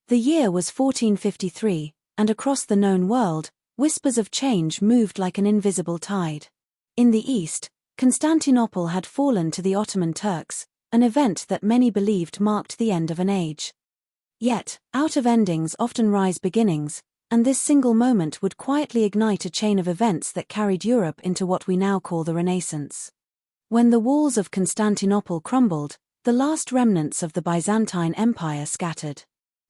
The year was 1453, and across the known world, whispers of change moved like an invisible tide. In the east, Constantinople had fallen to the Ottoman Turks, an event that many believed marked the end of an age. Yet, out of endings often rise beginnings, and this single moment would quietly ignite a chain of events that carried Europe into what we now call the Renaissance. When the walls of Constantinople crumbled, the last remnants of the Byzantine Empire scattered.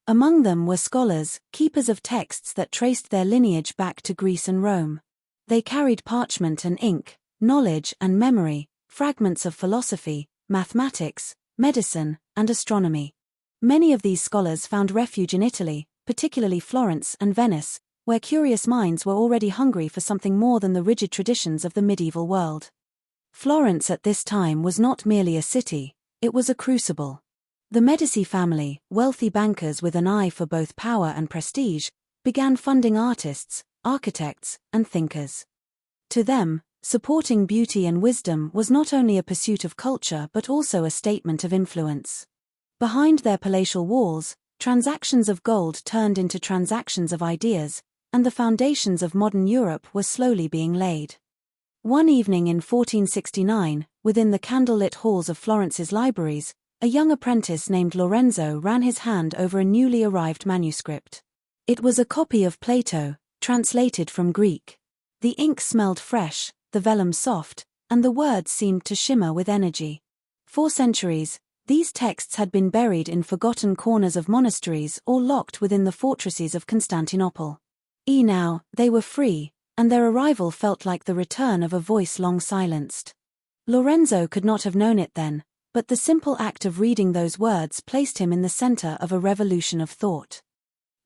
Among them were scholars, keepers of texts that traced their lineage back to Greece and Rome. They carried parchment and ink, knowledge and memory, fragments of philosophy, mathematics, medicine, and astronomy. Many of these scholars found refuge in Italy, particularly Florence and Venice, where curious minds were already hungry for something more than the rigid traditions of the medieval world. Florence at this time was not merely a city, it was a crucible. The Medici family, wealthy bankers with an eye for both power and prestige, began funding artists, architects, and thinkers. To them, supporting beauty and wisdom was not only a pursuit of culture but also a statement of influence. Behind their palatial walls, transactions of gold turned into transactions of ideas, and the foundations of modern Europe were slowly being laid. One evening in 1469, within the candlelit halls of Florence's libraries, a young apprentice named Lorenzo ran his hand over a newly arrived manuscript. It was a copy of Plato, translated from Greek. The ink smelled fresh, the vellum soft, and the words seemed to shimmer with energy. For centuries, these texts had been buried in forgotten corners of monasteries or locked within the fortresses of Constantinople. Now, they were free, and their arrival felt like the return of a voice long silenced. Lorenzo could not have known it then, but the simple act of reading those words placed him in the center of a revolution of thought.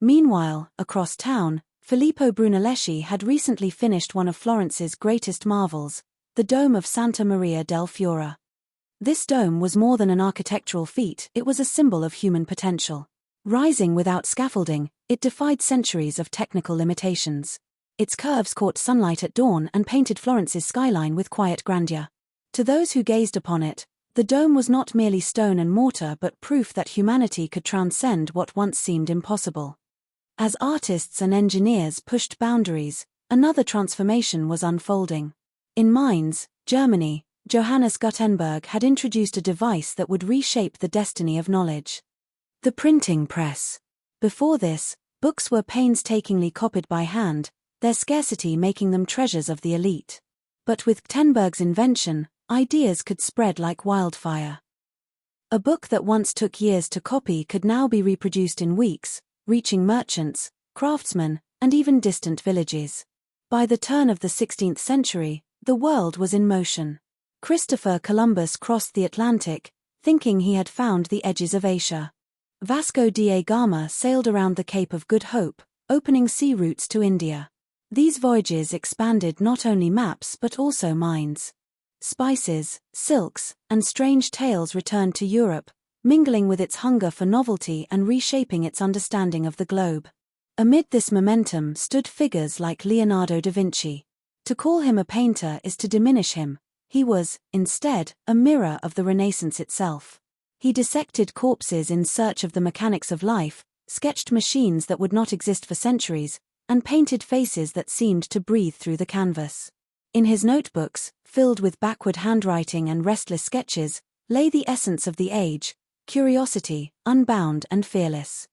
Meanwhile, across town, Filippo Brunelleschi had recently finished one of Florence's greatest marvels, the Dome of Santa Maria del Fiora. This dome was more than an architectural feat, it was a symbol of human potential. Rising without scaffolding, it defied centuries of technical limitations. Its curves caught sunlight at dawn and painted Florence's skyline with quiet grandeur. To those who gazed upon it, the dome was not merely stone and mortar but proof that humanity could transcend what once seemed impossible. As artists and engineers pushed boundaries, another transformation was unfolding. In Mainz, Germany, Johannes Gutenberg had introduced a device that would reshape the destiny of knowledge. The printing press. Before this, books were painstakingly copied by hand, their scarcity making them treasures of the elite. But with Gutenberg's invention, ideas could spread like wildfire. A book that once took years to copy could now be reproduced in weeks, reaching merchants, craftsmen, and even distant villages. By the turn of the 16th century, the world was in motion. Christopher Columbus crossed the Atlantic, thinking he had found the edges of Asia. Vasco da Gama sailed around the Cape of Good Hope, opening sea routes to India. These voyages expanded not only maps but also minds. Spices, silks, and strange tales returned to Europe, mingling with its hunger for novelty and reshaping its understanding of the globe. Amid this momentum stood figures like Leonardo da Vinci. To call him a painter is to diminish him. He was, instead, a mirror of the Renaissance itself. He dissected corpses in search of the mechanics of life, sketched machines that would not exist for centuries, and painted faces that seemed to breathe through the canvas. In his notebooks, filled with backward handwriting and restless sketches, lay the essence of the age, curiosity, unbound and fearless.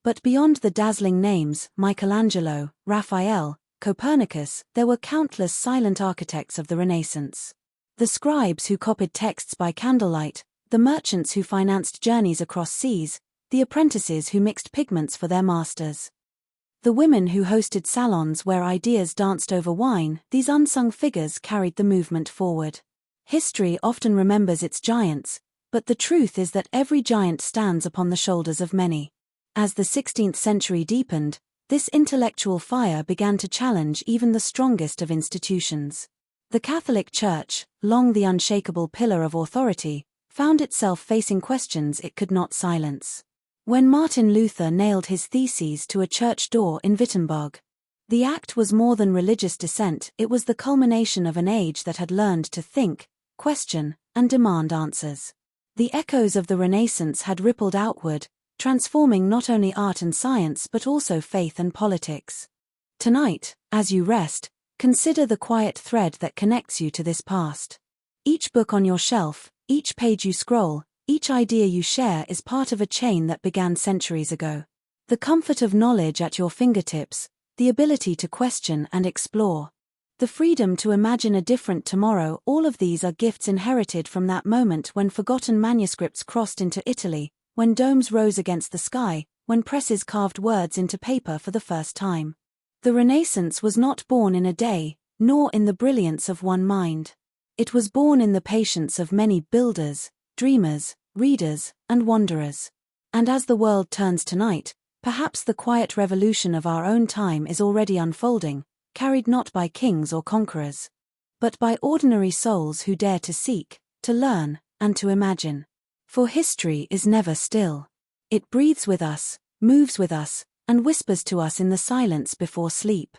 But beyond the dazzling names, Michelangelo, Raphael, Copernicus, there were countless silent architects of the Renaissance. The scribes who copied texts by candlelight, the merchants who financed journeys across seas, the apprentices who mixed pigments for their masters. The women who hosted salons where ideas danced over wine, these unsung figures carried the movement forward. History often remembers its giants, but the truth is that every giant stands upon the shoulders of many. As the 16th century deepened, this intellectual fire began to challenge even the strongest of institutions. The Catholic Church, long the unshakable pillar of authority, found itself facing questions it could not silence. When Martin Luther nailed his theses to a church door in Wittenberg, the act was more than religious dissent, it was the culmination of an age that had learned to think, question, and demand answers. The echoes of the Renaissance had rippled outward, transforming not only art and science but also faith and politics. Tonight, as you rest, consider the quiet thread that connects you to this past. Each book on your shelf, each page you scroll, each idea you share is part of a chain that began centuries ago. The comfort of knowledge at your fingertips, the ability to question and explore, the freedom to imagine a different tomorrow, all of these are gifts inherited from that moment when forgotten manuscripts crossed into Italy, when domes rose against the sky, when presses carved words into paper for the first time. The Renaissance was not born in a day, nor in the brilliance of one mind. It was born in the patience of many builders, dreamers, readers, and wanderers. And as the world turns tonight, perhaps the quiet revolution of our own time is already unfolding, carried not by kings or conquerors, but by ordinary souls who dare to seek, to learn, and to imagine. For history is never still. It breathes with us, moves with us, and whispers to us in the silence before sleep.